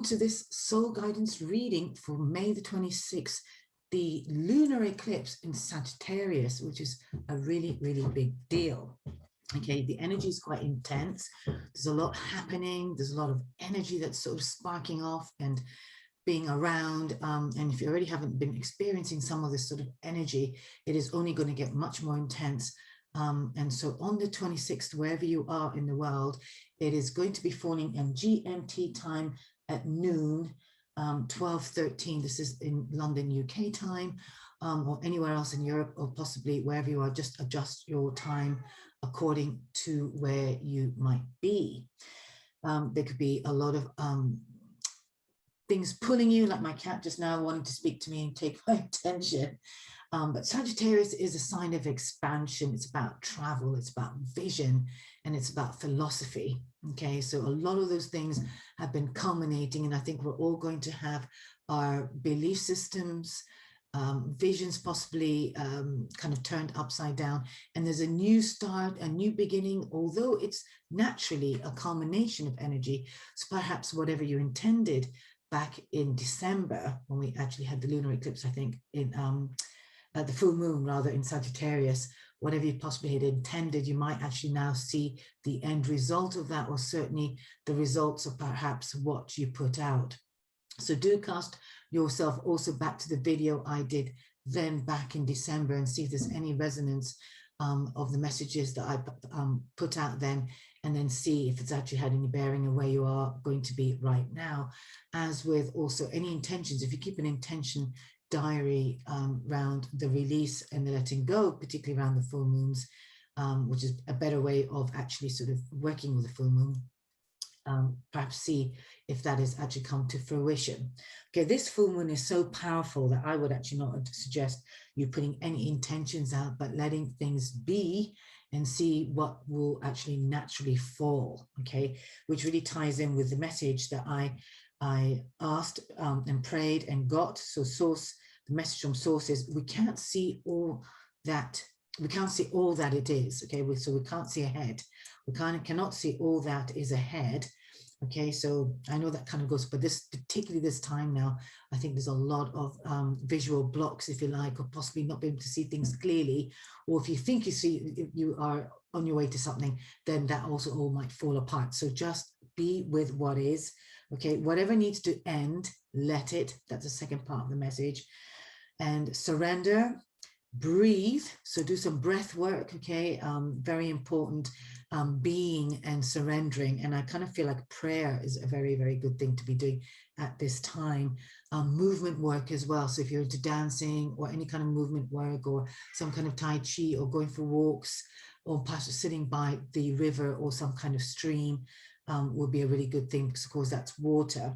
to this soul guidance reading for May the 26th, the lunar eclipse in Sagittarius, which is a really, really big deal. Okay, the energy is quite intense. There's a lot happening. There's a lot of energy that's sort of sparking off and being around. And if you already haven't been experiencing some of this sort of energy, it is only going to get much more intense. And so on the 26th, wherever you are in the world, it is going to be falling in GMT time at noon, 12:13. This is in London, UK time, or anywhere else in Europe, or possibly wherever you are. Just adjust your time according to where you might be. There could be a lot of things pulling you, like my cat just now wanting to speak to me and take my attention. But Sagittarius is a sign of expansion. It's about travel, it's about vision, and it's about philosophy. Okay, so a lot of those things have been culminating, and I think we're all going to have our belief systems, visions possibly kind of turned upside down, and there's a new start, a new beginning, although it's naturally a culmination of energy. So perhaps whatever you intended back in December, when we actually had the lunar eclipse, I think in the full moon rather in Sagittarius, whatever you possibly had intended, you might actually now see the end result of that, or certainly the results of perhaps what you put out. So do cast yourself also back to the video I did then back in December and see if there's any resonance of the messages that I put out then, and then see if it's actually had any bearing on where you are going to be right now. As with also any intentions, if you keep an intention diary around the release and the letting go, particularly around the full moons, which is a better way of actually sort of working with the full moon. Perhaps see if that has actually come to fruition. Okay, this full moon is so powerful that I would actually not suggest you putting any intentions out, but letting things be and see what will actually naturally fall. Okay, which really ties in with the message that I asked and prayed and got. So source, the message from source is, we can't see all that. We can't see all that it is. Okay, so we can't see ahead. We cannot see all that is ahead. Okay, so I know that kind of goes, but particularly this time now, I think there's a lot of visual blocks, if you like, or possibly not being able to see things clearly. Or if you think you are on your way to something, then that also all might fall apart. So just be with what is. Okay, whatever needs to end, let it. That's the second part of the message. And surrender, breathe. So do some breath work. Okay, very important. Being and surrendering. And I kind of feel like prayer is a very, very good thing to be doing at this time. Movement work as well. So if you're into dancing or any kind of movement work, or some kind of Tai Chi, or going for walks, or perhaps sitting by the river or some kind of stream, would be a really good thing, because of course that's water.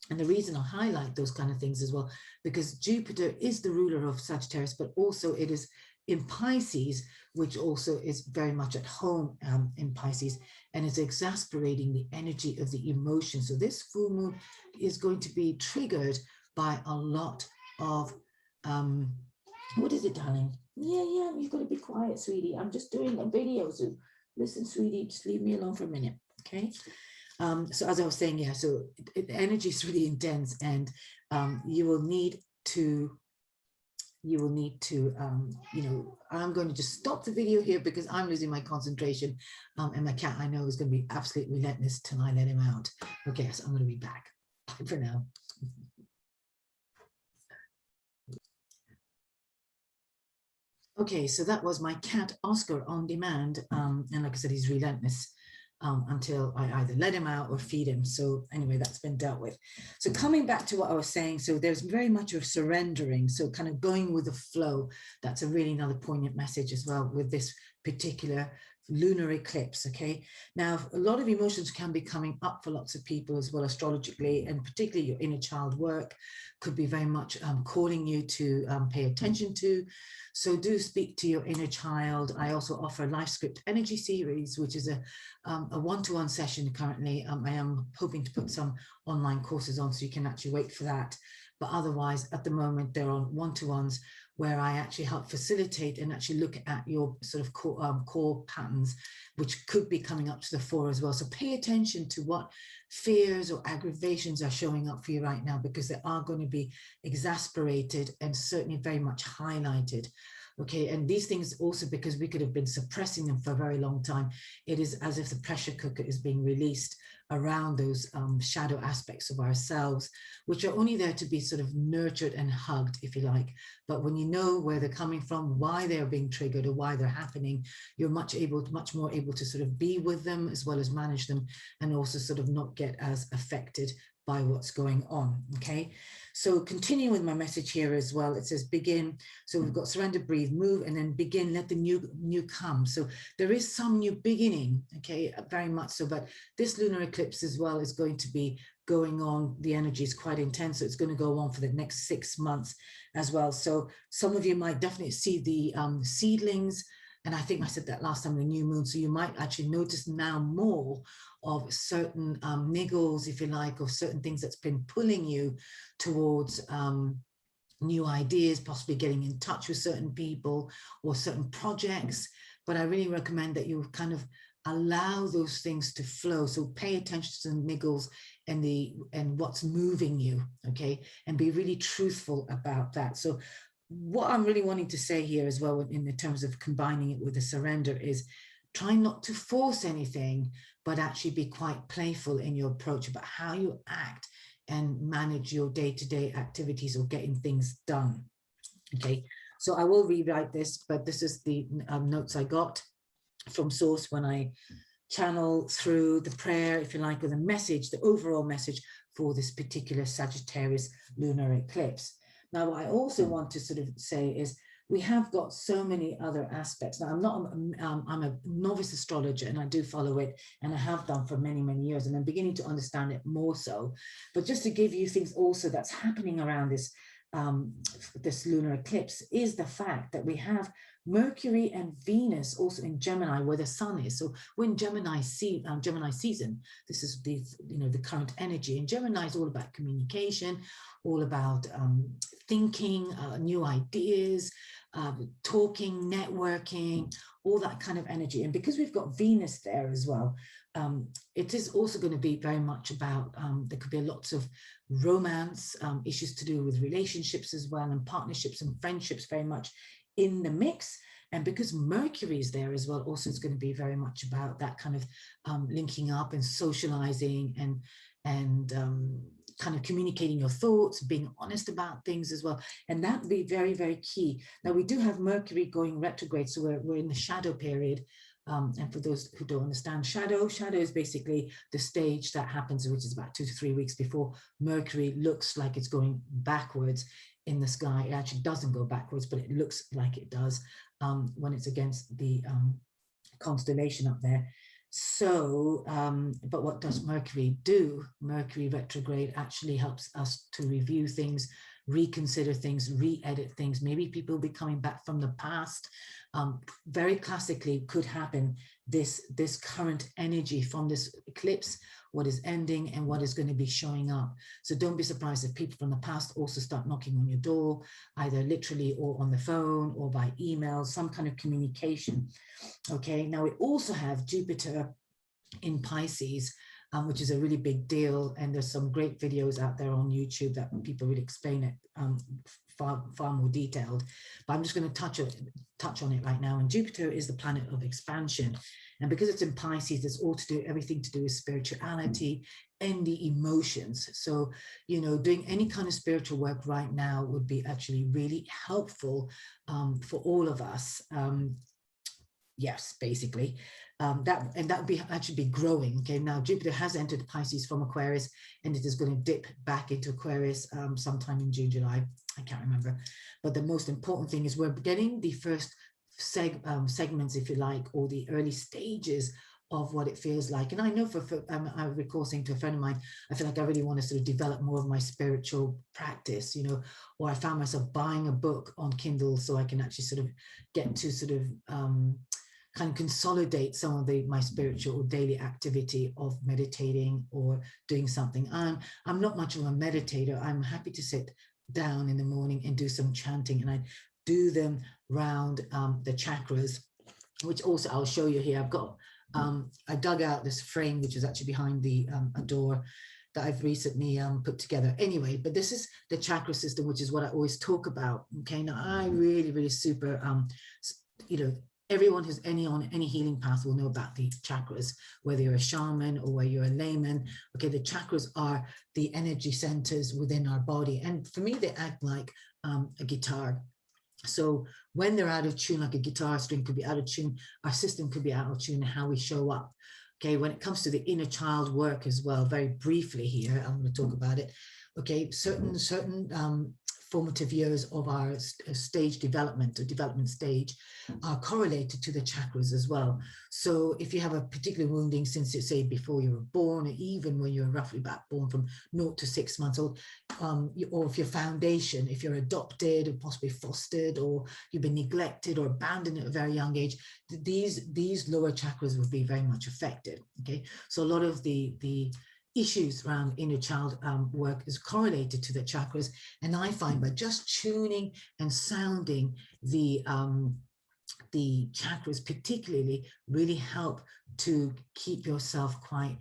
And the reason I highlight those kind of things as well, because Jupiter is the ruler of Sagittarius, but also it is in Pisces, which also is very much at home in Pisces, and is exasperating the energy of the emotion. So this full moon is going to be triggered by a lot of, what is it, darling? Yeah, you've got to be quiet, sweetie. I'm just doing a video, so listen, sweetie, just leave me alone for a minute, okay? So as I was saying, yeah, so the energy is really intense, and you will need to, you know, I'm going to just stop the video here because I'm losing my concentration, and my cat, I know, is going to be absolutely relentless till I let him out. Okay, so I'm going to be back. Bye for now. Okay, so that was my cat Oscar on demand, and like I said, he's relentless until I either let him out or feed him. So anyway, that's been dealt with. So coming back to what I was saying, so there's very much of surrendering, so kind of going with the flow. That's a really another poignant message as well with this particular lunar eclipse. Okay, now a lot of emotions can be coming up for lots of people as well, astrologically, and particularly your inner child work could be very much calling you to pay attention to. So do speak to your inner child. I also offer a Life Script Energy series, which is a one-to-one session currently. I am hoping to put some online courses on, so you can actually wait for that. but otherwise at the moment they're on one-to-ones where I actually help facilitate and actually look at your sort of core patterns, which could be coming up to the fore as well. So pay attention to what fears or aggravations are showing up for you right now, because they are going to be exasperated and certainly very much highlighted. Okay, and these things also, because we could have been suppressing them for a very long time, it is as if the pressure cooker is being released around those shadow aspects of ourselves, which are only there to be sort of nurtured and hugged, if you like. But when you know where they're coming from, why they're being triggered or why they're happening, you're much more able to sort of be with them as well as manage them, and also sort of not get as affected by what's going on. Okay, so continuing with my message here as well, it says begin. So we've got surrender, breathe, move, and then begin, let the new come. So there is some new beginning, okay, very much so. But this lunar eclipse as well is going to be going on. The energy is quite intense, so it's going to go on for the next 6 months as well. So some of you might definitely see the seedlings, and I think I said that last time, the new moon. So you might actually notice now more of certain niggles, if you like, of certain things that's been pulling you towards new ideas, possibly getting in touch with certain people or certain projects. But I really recommend that you kind of allow those things to flow. So pay attention to the niggles and what's moving you, okay? And be really truthful about that. So what I'm really wanting to say here as well, in the terms of combining it with the surrender, is try not to force anything, but actually be quite playful in your approach about how you act and manage your day-to-day activities or getting things done. Okay, so I will rewrite this, but this is the notes I got from source when I channel through the prayer, if you like, or the message, the overall message for this particular Sagittarius lunar eclipse. Now, what I also want to sort of say is we have got so many other aspects. Now, I'm a novice astrologer, and I do follow it, and I have done for many, many years, and I'm beginning to understand it more so. But just to give you things also that's happening around this, this lunar eclipse, is the fact that we have Mercury and Venus also in Gemini, where the sun is. So we're in Gemini season. This is the the current energy, and Gemini is all about communication, all about thinking, new ideas, talking, networking, all that kind of energy. And because we've got Venus there as well, it is also going to be very much about, there could be lots of romance, issues to do with relationships as well, and partnerships and friendships very much in the mix. And because Mercury is there as well, also it's going to be very much about that kind of linking up and socializing and kind of communicating your thoughts, being honest about things as well. And that would be very, very key. Now, we do have Mercury going retrograde, so we're in the shadow period. And for those who don't understand, shadow is basically the stage that happens, which is about 2 to 3 weeks before Mercury looks like it's going backwards in the sky. It actually doesn't go backwards, but it looks like it does when it's against the constellation up there. So, but what does Mercury do? Mercury retrograde actually helps us to review things, reconsider things, re-edit things. Maybe people will be coming back from the past. Very classically could happen this current energy from this eclipse, what is ending and what is going to be showing up. So don't be surprised if people from the past also start knocking on your door, either literally or on the phone or by email, some kind of communication. Okay, now we also have Jupiter in Pisces, which is a really big deal. And there's some great videos out there on YouTube that people really explain it far more detailed. But I'm just going to touch on it right now. And Jupiter is the planet of expansion. And because it's in Pisces, it's all to do, everything to do with spirituality and the emotions. So, doing any kind of spiritual work right now would be actually really helpful for all of us. Yes, basically. That would be actually be growing. Okay, now Jupiter has entered Pisces from Aquarius, and it is going to dip back into Aquarius sometime in June, July. I can't remember. But the most important thing is we're getting the first segments, if you like, or the early stages of what it feels like. And I know I recall saying to a friend of mine, I feel like I really want to sort of develop more of my spiritual practice, or I found myself buying a book on Kindle so I can actually sort of get to sort of kind of consolidate some of my spiritual or daily activity of meditating or doing something. I'm not much of a meditator. I'm happy to sit down in the morning and do some chanting, and I do them around the chakras, which also I'll show you here. I've got, I dug out this frame, which is actually behind the a door that I've recently put together. Anyway, but this is the chakra system, which is what I always talk about. Okay, now I really, really super, you know, everyone who's on any healing path will know about the chakras, whether you're a shaman or whether you're a layman. Okay, the chakras are the energy centers within our body. And for me, they act like a guitar. So when they're out of tune, like a guitar string could be out of tune, our system could be out of tune, how we show up. Okay, when it comes to the inner child work as well, very briefly here, I'm going to talk about it. Okay, certain formative years of our stage development or development stage are correlated to the chakras as well. So if you have a particular wounding since, say, before you were born, or even when you're roughly about born from 0 to 6 months old, or if your foundation, if you're adopted or possibly fostered, or you've been neglected or abandoned at a very young age, these lower chakras will be very much affected. Okay, so a lot of the issues around inner child work is correlated to the chakras. And I find by just tuning and sounding the chakras particularly really help to keep yourself quite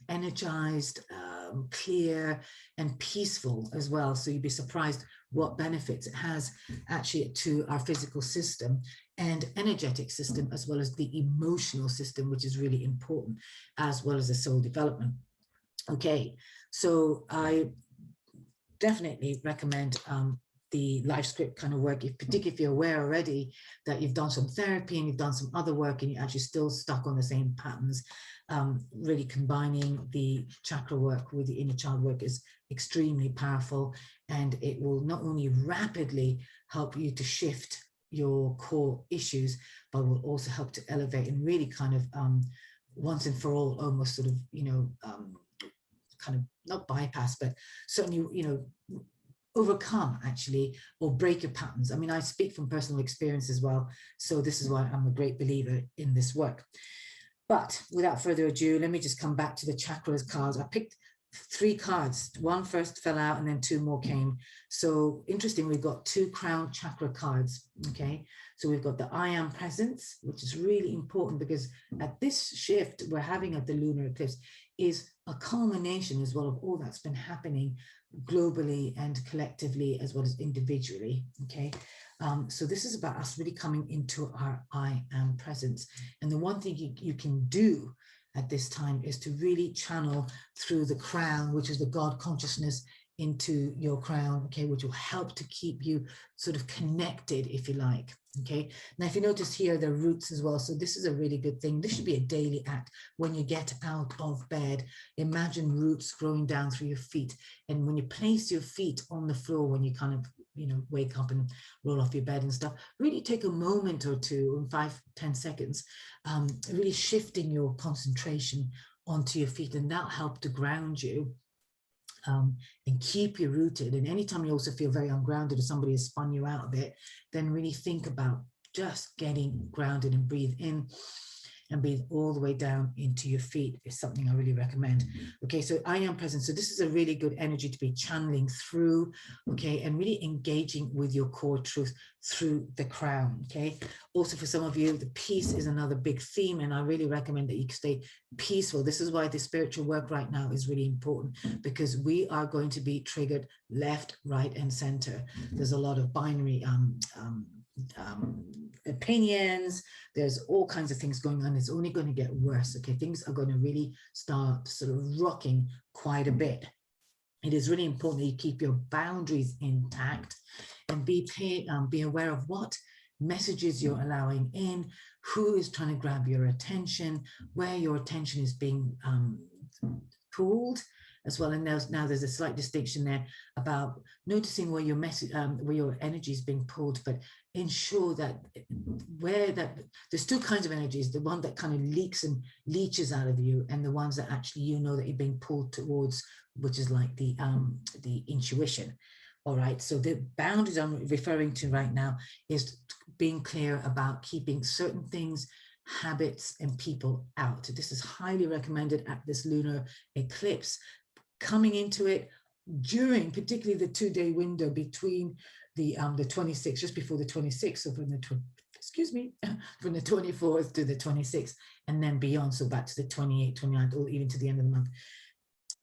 energized, clear and peaceful as well. So you'd be surprised what benefits it has actually to our physical system and energetic system, as well as the emotional system, which is really important, as well as the soul development. Okay, so I definitely recommend the life script kind of work, particularly if you're aware already that you've done some therapy and you've done some other work and you're actually still stuck on the same patterns. Really combining the chakra work with the inner child work is extremely powerful, and it will not only rapidly help you to shift your core issues, but will also help to elevate and really kind of once and for all, almost sort of, kind of not bypass, but certainly, overcome actually, or break your patterns. I mean, I speak from personal experience as well. So this is why I'm a great believer in this work. But without further ado, let me just come back to the chakras cards. I picked 3 cards. One first fell out and then 2 more came. So interesting, we've got 2 crown chakra cards. Okay, so we've got the I am presence, which is really important because at this shift we're having at the lunar eclipse is a culmination as well of all that's been happening globally and collectively as well as individually. Okay, so this is about us really coming into our I am presence. And the one thing you can do at this time is to really channel through the crown, which is the God consciousness, into your crown, okay, which will help to keep you sort of connected, if you like. Okay, now if you notice here, the roots as well. So this is a really good thing. This should be a daily act. When you get out of bed, imagine roots growing down through your feet. And when you place your feet on the floor, when you kind of, wake up and roll off your bed and stuff, really take a moment or two, 5-10 seconds, really shifting your concentration onto your feet, and that'll help to ground you. And keep you rooted. And anytime you also feel very ungrounded or somebody has spun you out a bit, then really think about just getting grounded and breathe in and breathe all the way down into your feet is something I really recommend. Okay, so I am present. So this is a really good energy to be channeling through, okay, and really engaging with your core truth through the crown, okay? Also for some of you, the peace is another big theme, and I really recommend that you stay peaceful. This is why the spiritual work right now is really important, because we are going to be triggered left, right, and center. There's a lot of binary opinions. There's all kinds of things going on. It's only going to get worse. Okay, things are going to really start sort of rocking quite a bit. It is really important that you keep your boundaries intact and be aware of what messages you're allowing in, who is trying to grab your attention, where your attention is being pulled as well. And now there's a slight distinction there about noticing where your message, where your energy is being pulled, but ensure that there's 2 kinds of energies: the one that kind of leaks and leeches out of you, and the ones that actually that you're being pulled towards, which is like the intuition. All right, so the boundaries I'm referring to right now is being clear about keeping certain things, habits, and people out. This is highly recommended at this lunar eclipse. Coming into it, during particularly the 2-day window between the 26th, just before the 26th, so from the excuse me, from the 24th to the 26th, and then beyond, so back to the 28th, 29th, or even to the end of the month.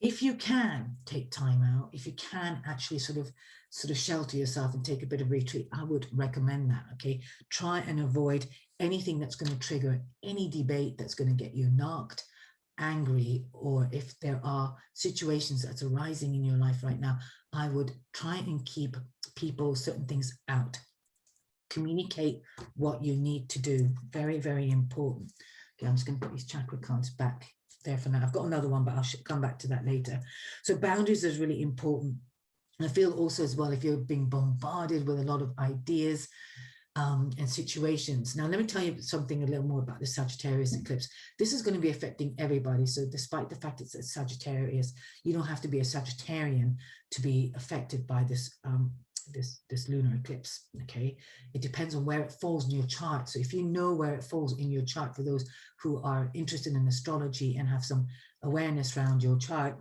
If you can take time out, if you can actually sort of shelter yourself and take a bit of retreat, I would recommend that. Okay, try and avoid anything that's going to trigger any debate that's going to get you knocked, angry, or if there are situations that's arising in your life right now, I would try and keep people, certain things out. Communicate what you need to do. Very, very important. Okay, I'm just going to put these chakra cards back there for now. I've got another one, but I'll come back to that later. So boundaries is really important. And I feel also as well, if you're being bombarded with a lot of ideas and situations. Now, let me tell you something a little more about the Sagittarius eclipse. This is going to be affecting everybody. So despite the fact it's a Sagittarius, you don't have to be a Sagittarian to be affected by this this lunar eclipse. Okay, it depends on where it falls in your chart. So if you know where it falls in your chart, for those who are interested in astrology and have some awareness around your chart,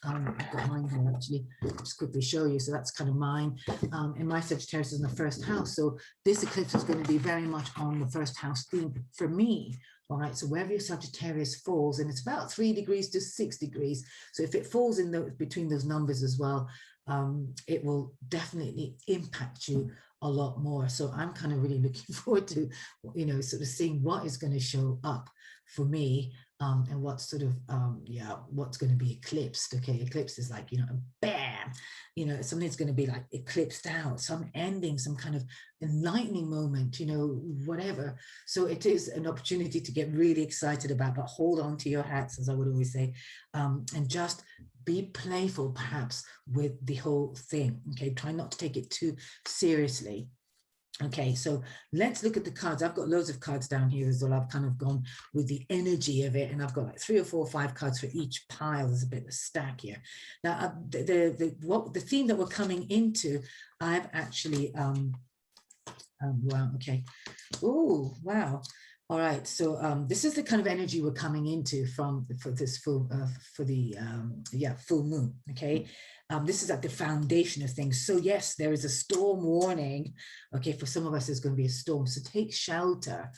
I've got mine here actually, just quickly show you. So that's kind of mine, and my Sagittarius is in the first house. So this eclipse is going to be very much on the first house theme for me. All right, so wherever your Sagittarius falls, and it's about 3 degrees to 6 degrees. So if it falls in between those numbers as well, it will definitely impact you a lot more. So I'm kind of really looking forward to, you know, sort of seeing what is going to show up for me, and what sort of, what's going to be eclipsed. Okay, eclipse is like, you know, bam, you know, something's going to be like eclipsed out, some ending, some kind of enlightening moment, you know, whatever. So it is an opportunity to get really excited about, but hold on to your hats, as I would always say, and just be playful perhaps with the whole thing. Okay, try not to take it too seriously. Okay, so let's look at the cards. I've got loads of cards down here as well. I've kind of gone with the energy of it, and I've got like 3 or 4 or 5 cards for each pile. There's a bit of a stack here. Now, the theme that we're coming into, I've actually wow, okay. Oh, wow. All right, so this is the kind of energy we're coming into for this full full moon. Okay, this is at the foundation of things. So yes, there is a storm warning. Okay, for some of us, there's going to be a storm. So take shelter.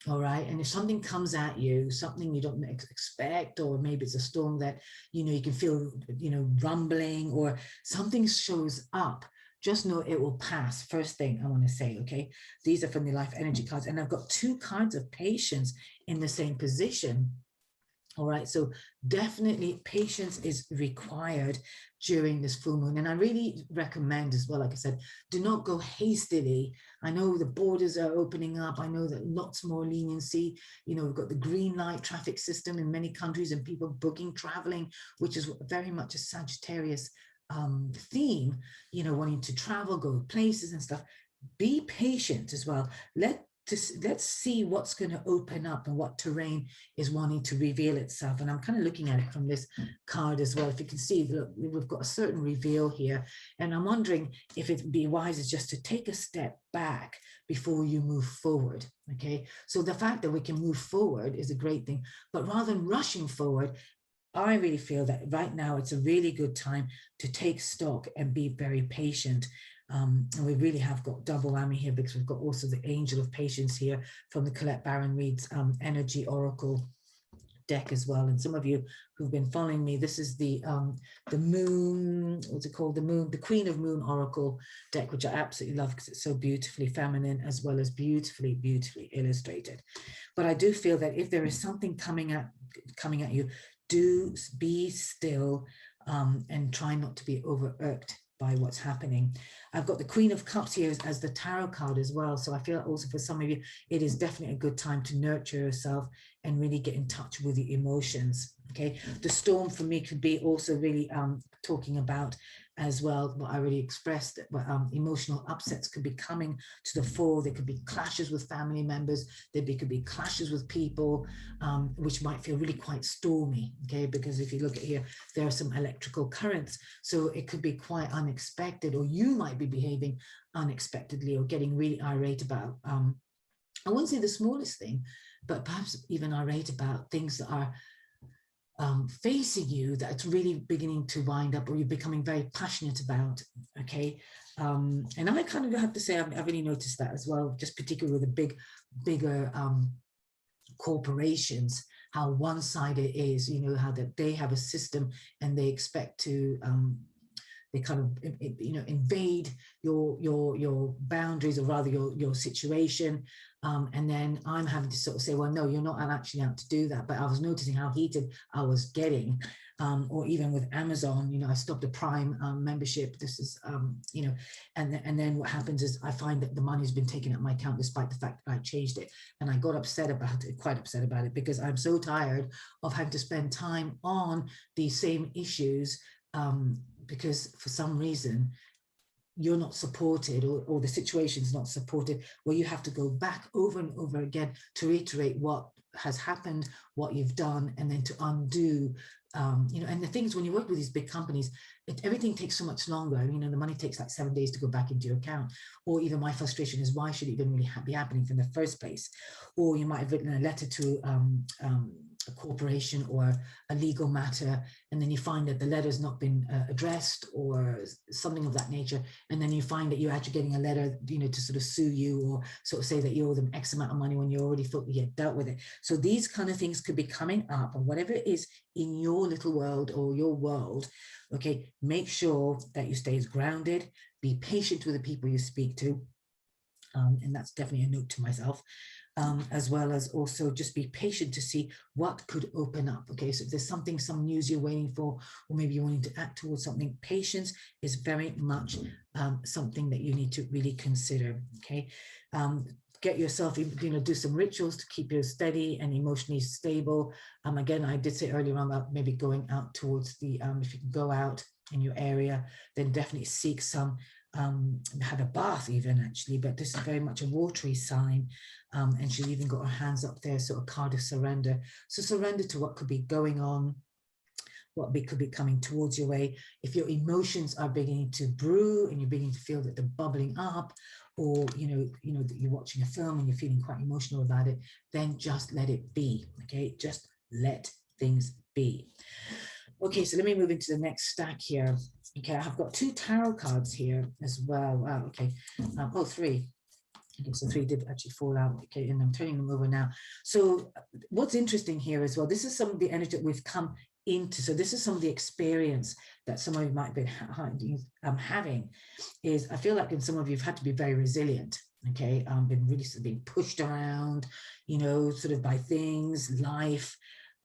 All right, and if something comes at you, something you don't expect, or maybe it's a storm that, you know, you can feel, you know, rumbling, or something shows up, just know it will pass. First thing I want to say, okay? These are from the life energy cards, and I've got 2 cards of patience in the same position. All right, so definitely patience is required during this full moon. And I really recommend as well, like I said, do not go hastily. I know the borders are opening up. I know that lots more leniency. You know, we've got the green light traffic system in many countries, and people booking, traveling, which is very much a Sagittarius theme, you know, wanting to travel, go places and stuff. Be patient as well. Let's see what's going to open up and what terrain is wanting to reveal itself. And I'm kind of looking at it from this card as well. If you can see, look, we've got a certain reveal here, and I'm wondering if it'd be wiser just to take a step back before you move forward. Okay, so the fact that we can move forward is a great thing, but rather than rushing forward, I really feel that right now it's a really good time to take stock and be very patient. And we really have got double whammy here, because we've got also the Angel of Patience here from the Colette Baron Reid's Energy Oracle deck as well. And some of you who've been following me, this is the Moon, what's it called? The Queen of Moon Oracle deck, which I absolutely love because it's so beautifully feminine as well as beautifully, beautifully illustrated. But I do feel that if there is something coming at you, do be still and try not to be overworked by what's happening. I've got the Queen of Cups here as the tarot card as well. So I feel also for some of you, it is definitely a good time to nurture yourself and really get in touch with your emotions. Okay, the storm for me could be also really talking about as well what I already expressed, that emotional upsets could be coming to the fore. There could be clashes with family members. There could be clashes with people, which might feel really quite stormy. Okay, because if you look at here, there are some electrical currents, so it could be quite unexpected, or you might be behaving unexpectedly or getting really irate about I wouldn't say the smallest thing, but perhaps even irate about things that are facing you that it's really beginning to wind up, or you're becoming very passionate about. Okay. And I kind of have to say, I've really noticed that as well, just particularly with the bigger corporations, how one-sided it is, you know, how that they have a system and they expect to they kind of, you know, invade your boundaries, or rather your situation, and then I'm having to sort of say, well, no, you're not actually out to do that. But I was noticing how heated I was getting, or even with Amazon, you know, I stopped a Prime membership. This is, you know, and then what happens is I find that the money's been taken out of my account despite the fact that I changed it, and I got upset about it, quite upset about it, because I'm so tired of having to spend time on these same issues. Because for some reason you're not supported, or the situation's not supported, where you have to go back over and over again to reiterate what has happened, what you've done, and then to undo. You know, and the things, when you work with these big companies, everything takes so much longer. You know, the money takes like 7 days to go back into your account. Or even my frustration is, why should it even really be happening from the first place? Or you might have written a letter to a corporation or a legal matter, and then you find that the letter's not been addressed, or something of that nature, and then you find that you're actually getting a letter, you know, to sort of sue you, or sort of say that you owe them X amount of money when you already thought you had dealt with it. So these kind of things could be coming up, or whatever it is in your little world or your world. Okay, make sure that you stay as grounded, be patient with the people you speak to, and that's definitely a note to myself. As well as also just be patient to see what could open up. Okay, so if there's something, some news you're waiting for, or maybe you're wanting to act towards something, patience is very much something that you need to really consider. Okay, get yourself, you know, do some rituals to keep you steady and emotionally stable. Again, I did say earlier on about maybe going out towards the, if you can go out in your area, then definitely seek some, have a bath even, actually, but this is very much a watery sign. And she's even got her hands up there, sort of card of surrender. So surrender to what could be going on, what could be coming towards your way. If your emotions are beginning to brew and you're beginning to feel that they're bubbling up, or you know that you're watching a film and you're feeling quite emotional about it, then just let it be. Okay, just let things be. Okay, so let me move into the next stack here. Okay, I've got 2 tarot cards here as well. Wow, okay. Oh, 3. Okay, so 3 did actually fall out. Okay, and I'm turning them over now. So what's interesting here as well, this is some of the energy that we've come into. So this is some of the experience that some of you might be having. Is I feel like in some of you have had to be very resilient. Okay, been really sort of being pushed around, you know, sort of by things, life.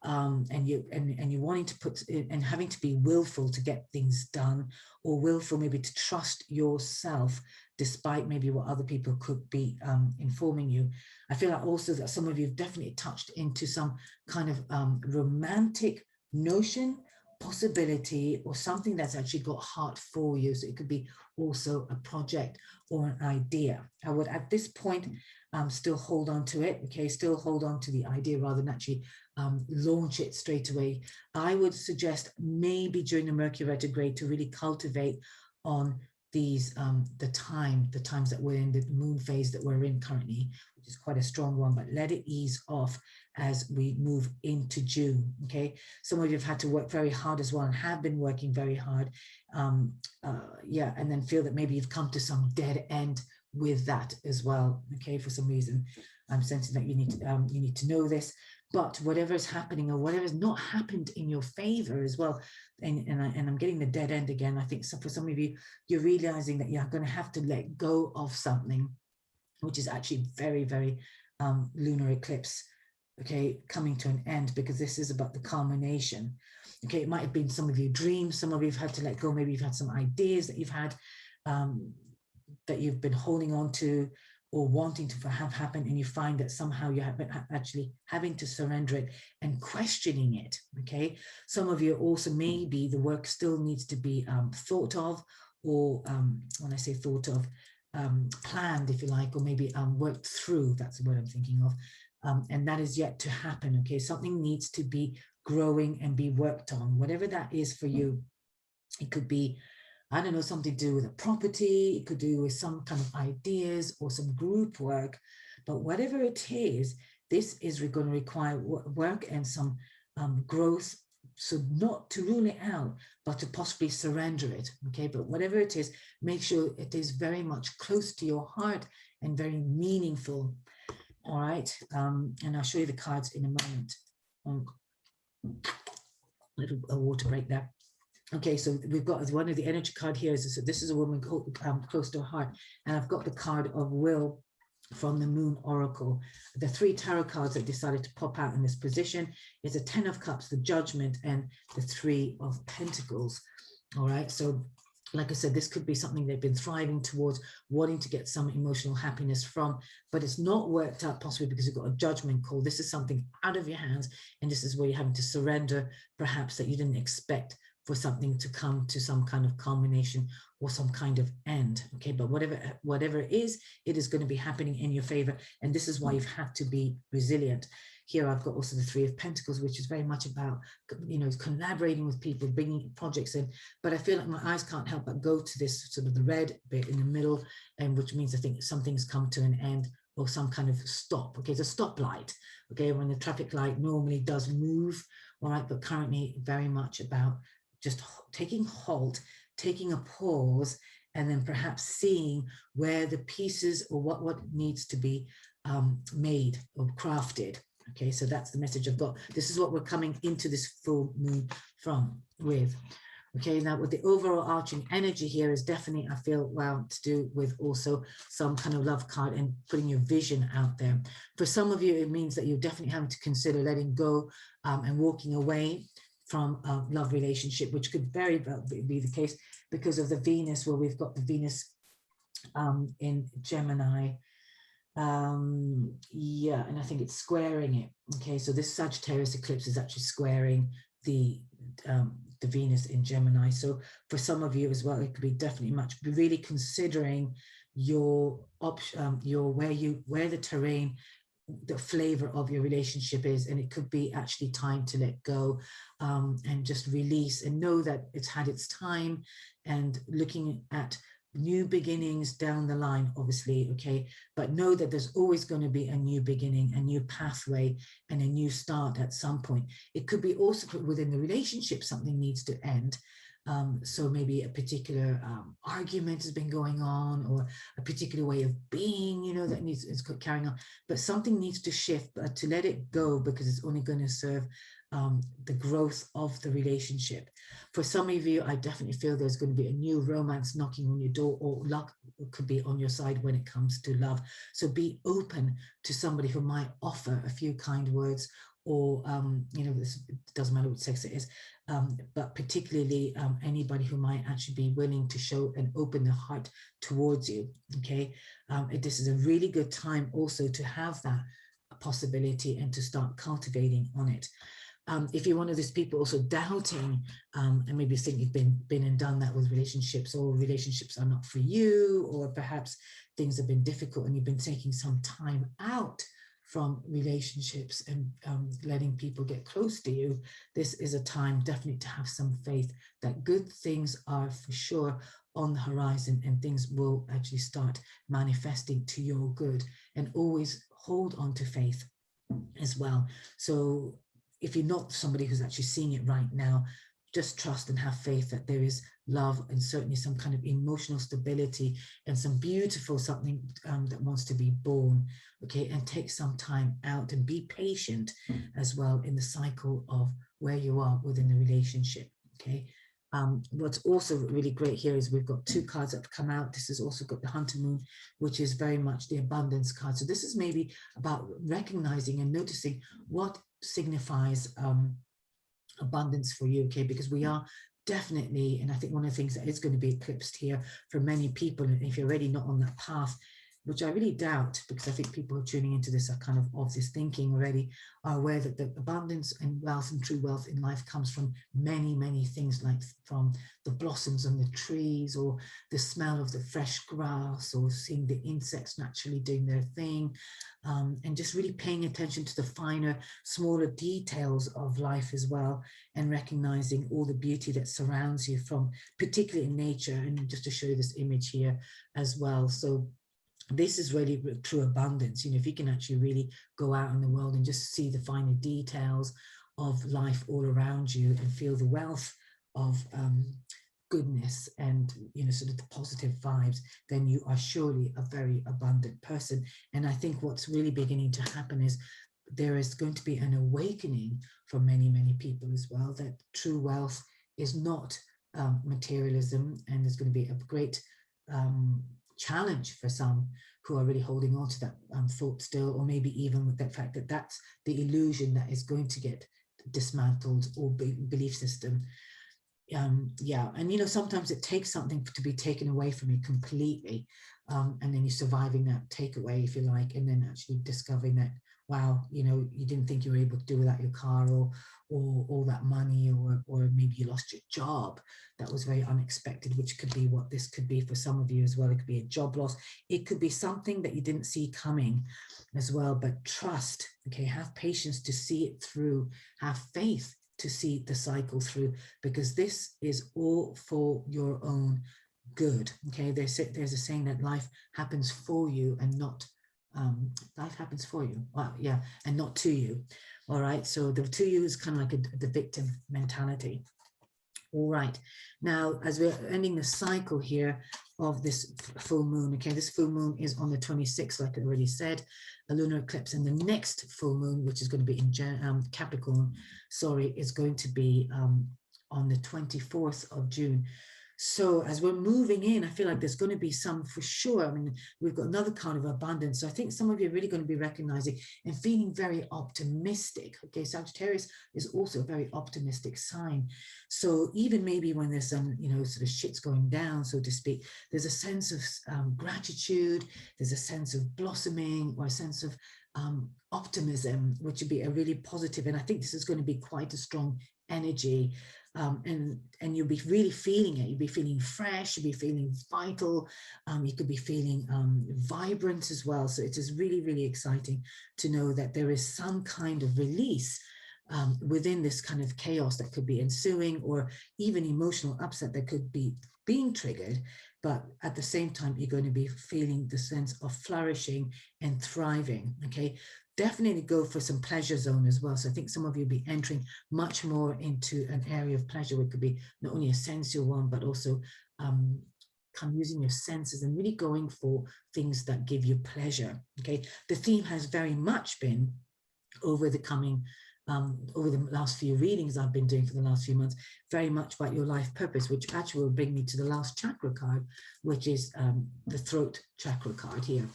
And you're wanting to put and having to be willful to get things done, or willful maybe to trust yourself despite maybe what other people could be informing you. I feel like also that some of you have definitely touched into some kind of romantic notion, possibility, or something that's actually got heart for you. So it could be also a project or an idea. I would at this point still hold on to it. Okay, still hold on to the idea rather than actually launch it straight away. I would suggest maybe during the Mercury retrograde to really cultivate on these the times that we're in, the moon phase that we're in currently, which is quite a strong one, but let it ease off as we move into June. Okay, some of you have had to work very hard as well, and have been working very hard, yeah, and then feel that maybe you've come to some dead end with that as well. Okay, for some reason I'm sensing that you need to know this. But whatever is happening, or whatever has not happened in your favor as well, and I'm getting the dead end again. I think so for some of you, you're realizing that you're going to have to let go of something, which is actually very, very lunar eclipse, okay, coming to an end, because this is about the culmination. Okay, it might have been some of your dreams, some of you have had to let go, maybe you've had some ideas that you've had that you've been holding on to or wanting to have happen, and you find that somehow you have been actually having to surrender it and questioning it. Okay, some of you also, maybe the work still needs to be thought of, or when I say thought of, planned, if you like, or maybe worked through. That's the word I'm thinking of, and that is yet to happen. Okay, something needs to be growing and be worked on, whatever that is for you. It could be, I don't know, something to do with a property. It could do with some kind of ideas or some group work. But whatever it is, this is going to require work and some growth So not to rule it out, but to possibly surrender it, okay? But whatever it is, make sure it is very much close to your heart and very meaningful, all right? And I'll show you the cards in a moment. Little water break there. Okay, so we've got one of the energy card here. This is a woman close to her heart, and I've got the card of will from the Moon Oracle. The 3 tarot cards that decided to pop out in this position is the 10 of Cups, the Judgment, and the 3 of Pentacles. All right, so like I said, this could be something they've been thriving towards, wanting to get some emotional happiness from, but it's not worked out, possibly because you've got a judgment call. This is something out of your hands, and this is where you're having to surrender, perhaps, that you didn't expect for something to come to some kind of culmination or some kind of end, okay? But whatever it is going to be happening in your favor, and this is why you've had to be resilient. Here I've got also the 3 of Pentacles, which is very much about, you know, collaborating with people, bringing projects in, but I feel like my eyes can't help but go to this sort of the red bit in the middle, and which means I think something's come to an end or some kind of stop, okay? It's a stoplight, okay? When the traffic light normally does move, all right, but currently very much about just taking halt, taking a pause, and then perhaps seeing where the pieces or what needs to be made or crafted. Okay, so that's the message I've got. This is what we're coming into this full moon with. Okay, now with the overall arching energy here is definitely, I feel, well, to do with also some kind of love card and putting your vision out there. For some of you, it means that you're definitely having to consider letting go and walking away from a love relationship, which could very well be the case because of the Venus, where we've got the Venus in Gemini. Yeah, and I think it's squaring it. Okay, so this Sagittarius eclipse is actually squaring the Venus in Gemini. So for some of you as well, it could be definitely much be really considering your option, where the terrain, the flavor of your relationship is, and it could be actually time to let go and just release and know that it's had its time, and looking at new beginnings down the line, obviously, okay, but know that there's always going to be a new beginning, a new pathway, and a new start at some point. It could be also within the relationship something needs to end. So maybe a particular argument has been going on, or a particular way of being, you know, that is carrying on, but something needs to shift, but to let it go, because it's only going to serve the growth of the relationship. For some of you, I definitely feel there's going to be a new romance knocking on your door, or luck could be on your side when it comes to love. So be open to somebody who might offer a few kind words, or you know, this doesn't matter what sex it is, but particularly anybody who might actually be willing to show and open their heart towards you. Okay, this is a really good time also to have that possibility and to start cultivating on it. If you're one of those people also doubting and maybe think you've been and done that with relationships, or relationships are not for you, or perhaps things have been difficult and you've been taking some time out from relationships and letting people get close to you, this is a time definitely to have some faith that good things are for sure on the horizon, and things will actually start manifesting to your good. And always hold on to faith as well. So if you're not somebody who's actually seeing it right now, just trust and have faith that there is love, and certainly some kind of emotional stability, and some beautiful something that wants to be born. Okay, and take some time out and be patient as well in the cycle of where you are within the relationship. Okay, what's also really great here is we've got 2 cards that have come out. This has also got the Hunter Moon, which is very much the abundance card. So this is maybe about recognizing and noticing what signifies abundance for you, okay, because we are definitely, and I think one of the things that is going to be eclipsed here for many people, and if you're already not on that path, which I really doubt, because I think people who are tuning into this are kind of this thinking already, are aware that the abundance and wealth and true wealth in life comes from many, many things, like from the blossoms on the trees, or the smell of the fresh grass, or seeing the insects naturally doing their thing, and just really paying attention to the finer, smaller details of life as well, and recognizing all the beauty that surrounds you, from particularly in nature. And just to show you this image here as well. So this is really true abundance. You know, if you can actually really go out in the world and just see the finer details of life all around you and feel the wealth of goodness and, you know, sort of the positive vibes, then you are surely a very abundant person. And I think what's really beginning to happen is there is going to be an awakening for many, many people as well, that true wealth is not materialism, and there's going to be a great challenge for some who are really holding on to that thought still, or maybe even with that fact that that's the illusion that is going to get dismantled, or belief system. Yeah, and you know, sometimes it takes something to be taken away from you completely, and then you're surviving that takeaway, if you like, and then actually discovering that, wow, you know, you didn't think you were able to do without your car, or all that money, or maybe you lost your job. That was very unexpected, which could be what this could be for some of you as well. It could be a job loss. It could be something that you didn't see coming as well. But trust, okay, have patience to see it through, have faith to see the cycle through, because this is all for your own good. Okay, there's a saying that life happens for you and not life happens for you. Well, yeah, and not to you. All right, so the to you is kind of like the victim mentality. All right, now as we're ending the cycle here of this full moon, okay, this full moon is on the 26th, like I already said, a lunar eclipse, and the next full moon, which is going to be in Capricorn, sorry, is going to be on the 24th of June. So as we're moving in, I feel like there's going to be some for sure. I mean, we've got another card of abundance. So I think some of you are really going to be recognizing and feeling very optimistic. Okay, Sagittarius is also a very optimistic sign. So even maybe when there's some, you know, sort of shit's going down, so to speak, there's a sense of gratitude, there's a sense of blossoming, or a sense of optimism, which would be a really positive. And I think this is going to be quite a strong energy. And you'll be really feeling it. You'll be feeling fresh, you'll be feeling vital, you could be feeling vibrant as well. So it is really, really exciting to know that there is some kind of release within this kind of chaos that could be ensuing, or even emotional upset that could be being triggered. But at the same time, you're going to be feeling the sense of flourishing and thriving, okay? Definitely go for some pleasure zone as well. So I think some of you will be entering much more into an area of pleasure, which could be not only a sensual one, but also kind of using your senses and really going for things that give you pleasure, okay? The theme has very much been over the coming, over the last few readings I've been doing for the last few months, very much about your life purpose, which actually will bring me to the last chakra card, which is the throat chakra card here,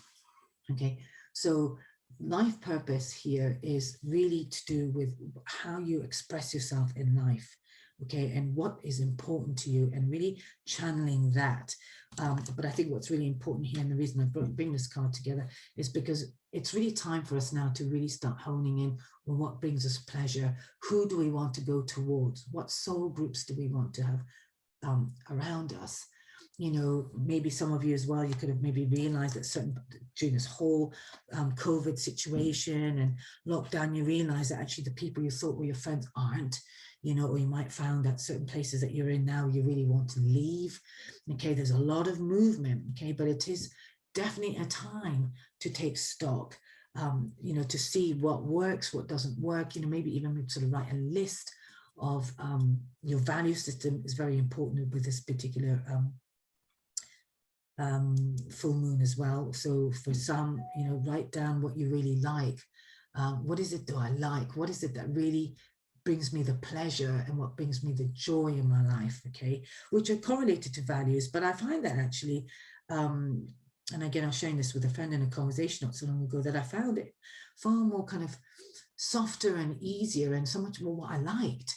okay? So life purpose here is really to do with how you express yourself in life, okay, and what is important to you, and really channeling that. But I think what's really important here, and the reason I bring this card together, is because it's really time for us now to really start honing in on what brings us pleasure. Who do we want to go towards? What soul groups do we want to have around us? You know, maybe some of you as well, you could have maybe realized that during this whole COVID situation and lockdown, you realize that actually the people you thought were your friends aren't, you know, or you might find that certain places that you're in now, you really want to leave. Okay, there's a lot of movement, okay, but it is definitely a time to take stock, you know, to see what works, what doesn't work, you know, maybe even sort of write a list of your value system is very important with this particular full moon as well. So for some, you know, write down what you really like. What is it do I like? What is it that really brings me the pleasure, and what brings me the joy in my life, okay? Which are correlated to values, but I find that actually, and again, I was sharing this with a friend in a conversation not so long ago, that I found it far more kind of softer and easier, and so much more what I liked.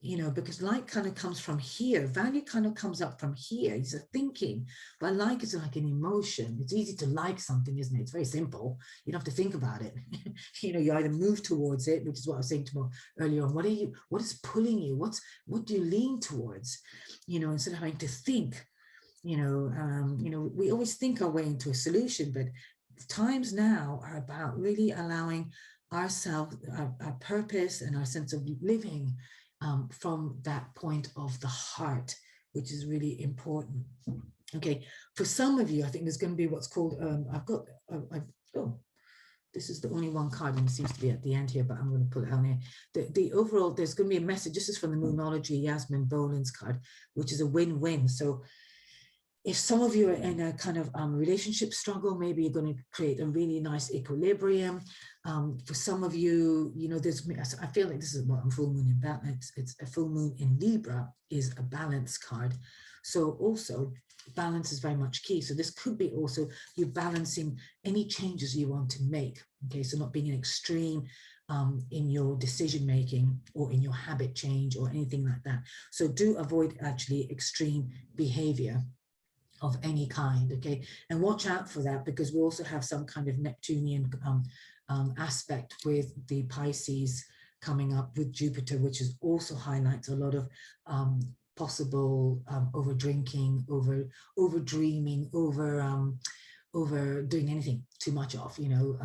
You know, because like kind of comes from here, value kind of comes up from here. It's a thinking, but like is like an emotion. It's easy to like something, isn't it? It's very simple. You don't have to think about it. You know, you either move towards it, which is what I was saying to earlier on. What is pulling you? What do you lean towards? You know, instead of having to think. You know, we always think our way into a solution, but times now are about really allowing ourselves, our purpose and our sense of living from that point of the heart, which is really important. Okay, for some of you, I think there's going to be what's called, this is the only one card, and it seems to be at the end here, but I'm going to put it on here. The overall, there's going to be a message. This is from the Moonology Yasmin Boland's card, which is a win-win. So if some of you are in a kind of relationship struggle, maybe you're going to create a really nice equilibrium. For some of you, you know, I feel like this is what full moon in balance. It's a full moon in Libra is a balance card. So also balance is very much key. So this could be also you balancing any changes you want to make. Okay, so not being an extreme in your decision making or in your habit change or anything like that. So do avoid actually extreme behavior of any kind, okay? And watch out for that, because we also have some kind of Neptunian aspect with the Pisces coming up with Jupiter, which is also highlights a lot of possible over drinking, over dreaming, over doing anything too much of, you know,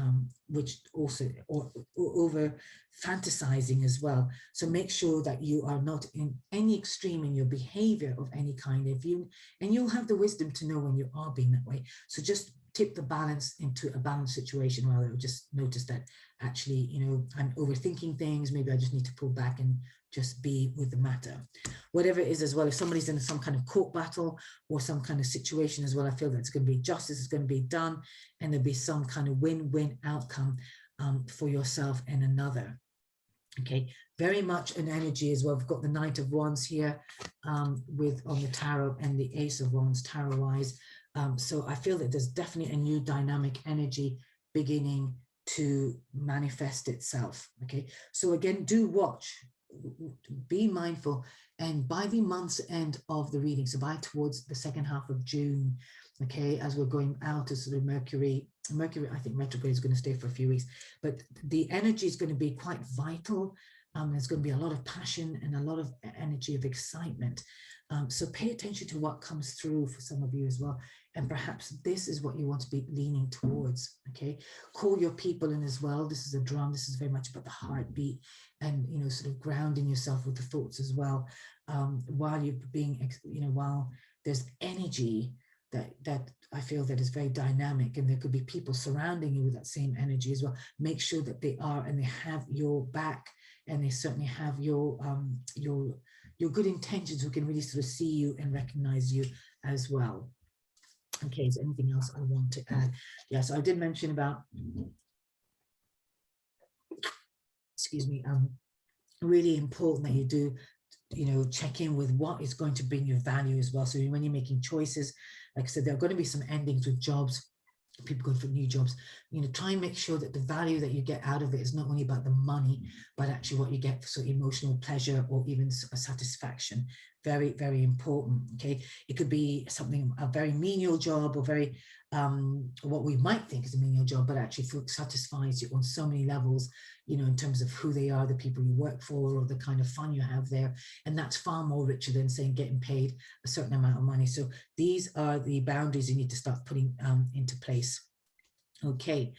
which also, or over fantasizing as well. So make sure that you are not in any extreme in your behavior of any kind of you, and you'll have the wisdom to know when you are being that way. So just tip the balance into a balanced situation, rather just notice that actually, you know, I'm overthinking things. Maybe I just need to pull back and just be with the matter, whatever it is as well. If somebody's in some kind of court battle or some kind of situation as well, I feel that it's going to be justice is going to be done, and there'll be some kind of win-win outcome for yourself and another. Okay, very much an energy as well. We've got the Knight of Wands here with on the tarot, and the Ace of Wands tarot wise. So I feel that there's definitely a new dynamic energy beginning to manifest itself. Okay, so again, do watch, be mindful, and by the month's end of the reading, so by towards the second half of June, okay, as we're going out as the Mercury, I think retrograde is going to stay for a few weeks, but the energy is going to be quite vital. There's going to be a lot of passion and a lot of energy of excitement. So pay attention to what comes through for some of you as well. And perhaps this is what you want to be leaning towards, okay? Call your people in as well. This is a drum. This is very much about the heartbeat and, you know, sort of grounding yourself with the thoughts as well. While you're being, you know, while there's energy that I feel that is very dynamic, and there could be people surrounding you with that same energy as well. Make sure that they are, and they have your back, and they certainly have your good intentions, who can really sort of see you and recognize you as well. Okay, is there anything else I want to add? Yes, I did mention about, excuse me, really important that you do, you know, check in with what is going to bring you value as well. So when you're making choices, like I said, there are going to be some endings with jobs, people going for new jobs, you know, try and make sure that the value that you get out of it is not only about the money, but actually what you get for sort of emotional pleasure or even a satisfaction. Very, very important. Okay, it could be something, a very menial job, or very what we might think is a menial job, but actually satisfies you on so many levels, you know, in terms of who they are, the people you work for, or the kind of fun you have there. And that's far more richer than saying getting paid a certain amount of money. So these are the boundaries you need to start putting into place. Okay,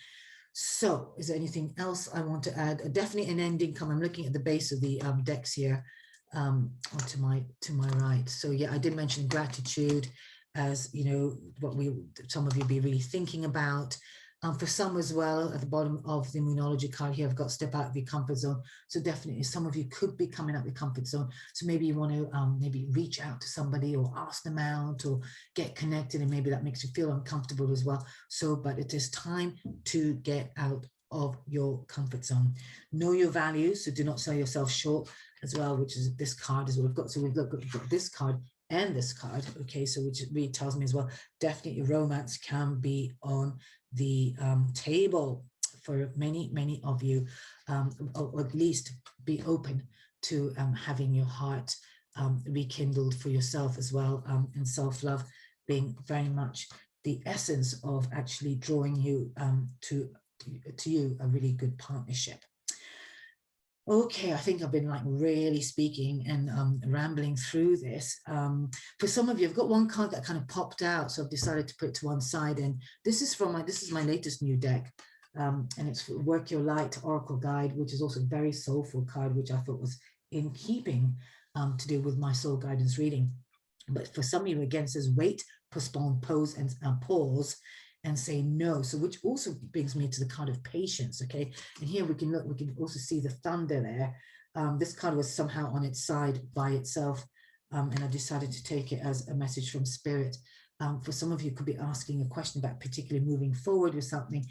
so is there anything else I want to add? Definitely an ending come. I'm looking at the base of the decks here, to my right. So yeah, I did mention gratitude as, you know, what some of you be really thinking about. For some as well, at the bottom of the Moonology card here, I've got step out of your comfort zone. So definitely some of you could be coming out of your comfort zone. So maybe you want to maybe reach out to somebody or ask them out or get connected, and maybe that makes you feel uncomfortable as well. So, but it is time to get out of your comfort zone. Know your values, so do not sell yourself short as well, which is this card as well. We've got this card and this card, okay, so which really tells me as well, definitely romance can be on the table for many of you, or at least be open to having your heart rekindled for yourself as well, and self-love being very much the essence of actually drawing you to you a really good partnership. Okay, I think I've been like really speaking and rambling through this. For some of you, I've got one card that kind of popped out, so I've decided to put it to one side. And this is from this is my latest new deck, and it's Work Your Light Oracle Guide, which is also a very soulful card, which I thought was in keeping to do with my soul guidance reading. But for some of you, again, it says wait, postpone, pose, and pause. and say no. So which also brings me to the card of patience. Okay, and here we can look, we can also see the thunder there. This card was somehow on its side by itself, and I decided to take it as a message from spirit. For some of you could be asking a question about particularly moving forward with something.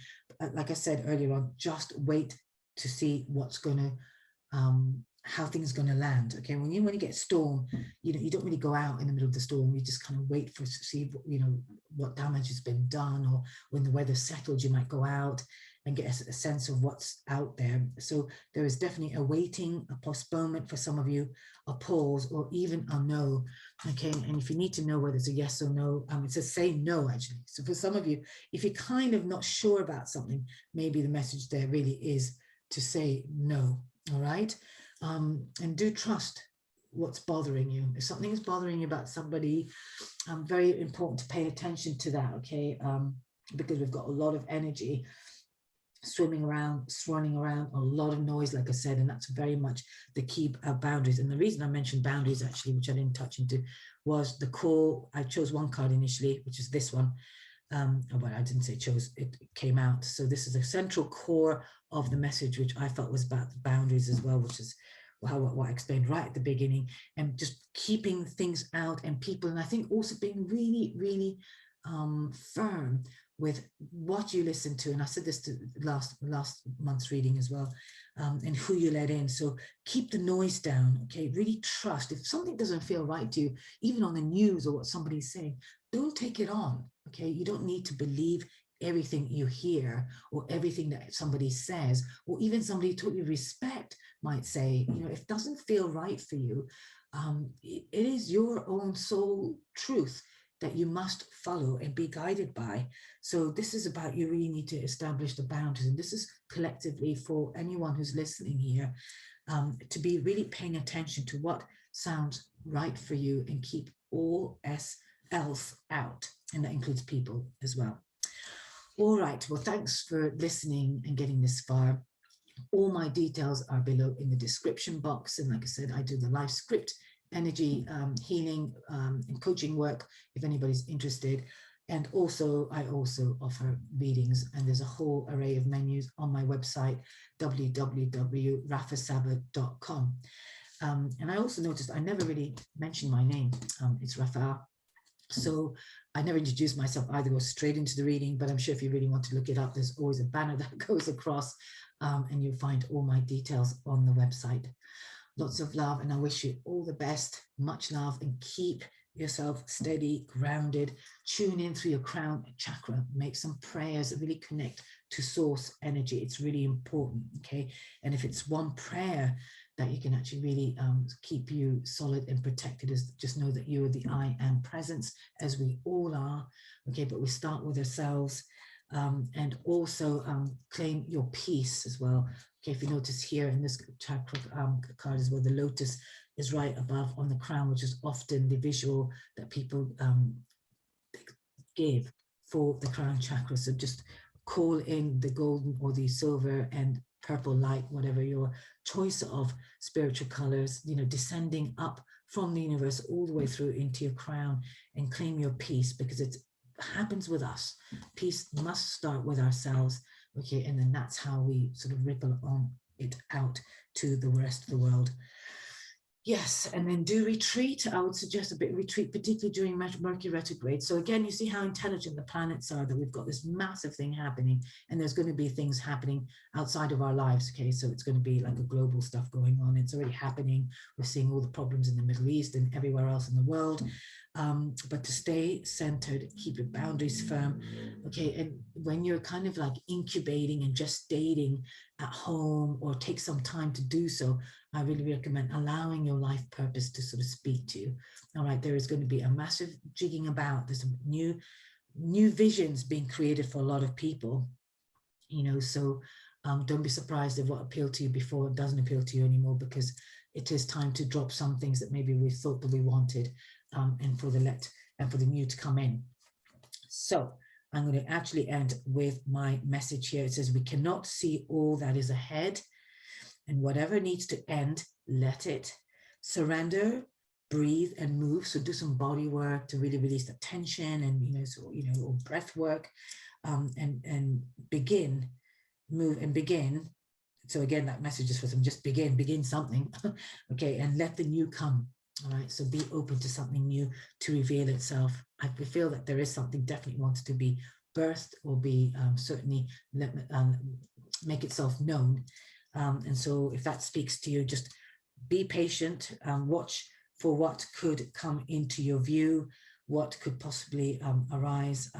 Like I said earlier on, just wait to see what's going to, how things are going to land. Okay, when you get a storm, you don't really go out in the middle of the storm. You just kind of wait for to see what damage has been done, or when the weather settles, you might go out and get a sense of what's out there. So there is definitely a waiting, a postponement for some of you, a pause, or even a no. Okay, and if you need to know whether it's a yes or no, it says say no actually. So for some of you, if you're kind of not sure about something, maybe the message there really is to say no. All right. And do trust what's bothering you. If something is bothering you about somebody, very important to pay attention to that, okay? Because we've got a lot of energy swimming around, swirling around, a lot of noise, like I said, and that's very much the key boundaries. And the reason I mentioned boundaries, actually, which I didn't touch into, was the core. I chose one card initially, which is this one. Well, I didn't say chose, it came out. So this is the central core of the message, which I felt was about the boundaries as well, which is what I explained right at the beginning, and just keeping things out and people. And I think also being really, really firm with what you listen to. And I said this to last month's reading as well, and who you let in. So keep the noise down, okay? Really trust. If something doesn't feel right to you, even on the news or what somebody's saying, don't take it on, okay? You don't need to believe everything you hear or everything that somebody says, or even somebody you totally respect might say. If it doesn't feel right for you, it is your own soul truth that you must follow and be guided by. So this is about, you really need to establish the boundaries. And this is collectively for anyone who's listening here, to be really paying attention to what sounds right for you and keep all else out. And that includes people as well. All right, well, thanks for listening and getting this far. All my details are below in the description box. And like I said, I do the live script energy healing and coaching work if anybody's interested. And also, I also offer readings, and there's a whole array of menus on my website, www.rafahsabbath.com. And I also noticed I never really mentioned my name. It's Rafah. So I never introduced myself either, go straight into the reading, but I'm sure if you really want to look it up, there's always a banner that goes across, and you'll find all my details on the website. Lots of love, and I wish you all the best. Much love, and keep yourself steady, grounded. Tune in through your crown chakra. Make some prayers that really connect to source energy. It's really important, okay? And if it's one prayer that you can actually really keep you solid and protected, is just know that you are the I am presence, as we all are, okay? But we start with ourselves, and also claim your peace as well. Okay, if you notice here in this chakra card as well, the lotus is right above on the crown, which is often the visual that people give for the crown chakra. So just call in the golden or the silver and purple light, whatever your choice of spiritual colors, descending up from the universe all the way through into your crown, and claim your peace, because it happens with us. Peace must start with ourselves, okay? And then that's how we sort of ripple on it out to the rest of the world. Yes, and then do retreat. I would suggest a bit of retreat, particularly during Mercury retrograde. So again, you see how intelligent the planets are, that we've got this massive thing happening, and there's going to be things happening outside of our lives, okay? So it's going to be like a global stuff going on. It's already happening. We're seeing all the problems in the Middle East and everywhere else in the world. But to stay centered, keep your boundaries firm, okay? And when you're kind of like incubating and gestating at home, or take some time to do so, I really recommend allowing your life purpose to sort of speak to you. All right, there is going to be a massive jigging about. There's some new visions being created for a lot of people, so don't be surprised if what appealed to you before doesn't appeal to you anymore, because it is time to drop some things that maybe we thought that we wanted, and for the new to come in. So I'm going to actually end with my message here. It says, we cannot see all that is ahead, and whatever needs to end, let it. Surrender, breathe, and move. So do some body work to really release the tension, and or breath work. and begin, move and begin. So again, that message is for some, just begin something, okay, and let the new come. All right, so be open to something new to reveal itself. I feel that there is something definitely wants to be birthed or be certainly make itself known. And so if that speaks to you, just be patient, watch for what could come into your view, what could possibly arise.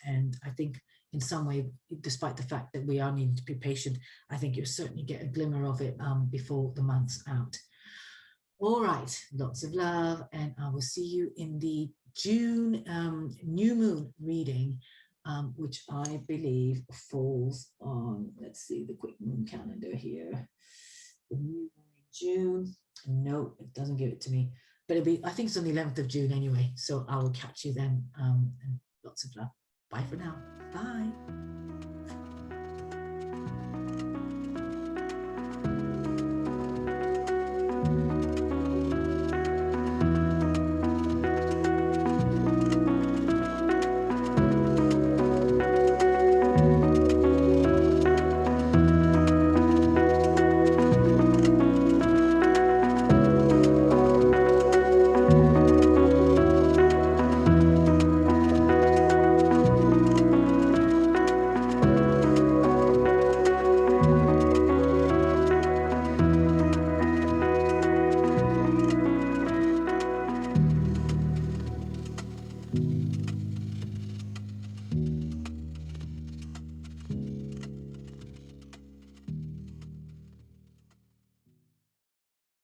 And I think in some way, despite the fact that we are needing to be patient, I think you'll certainly get a glimmer of it before the month's out. All right, lots of love, and I will see you in the June new moon reading, which I believe falls on, let's see the quick moon calendar here. The new moon in June. No, it doesn't give it to me, but it'll be, I think it's on the 11th of June anyway. So I will catch you then. And lots of love. Bye for now. Bye.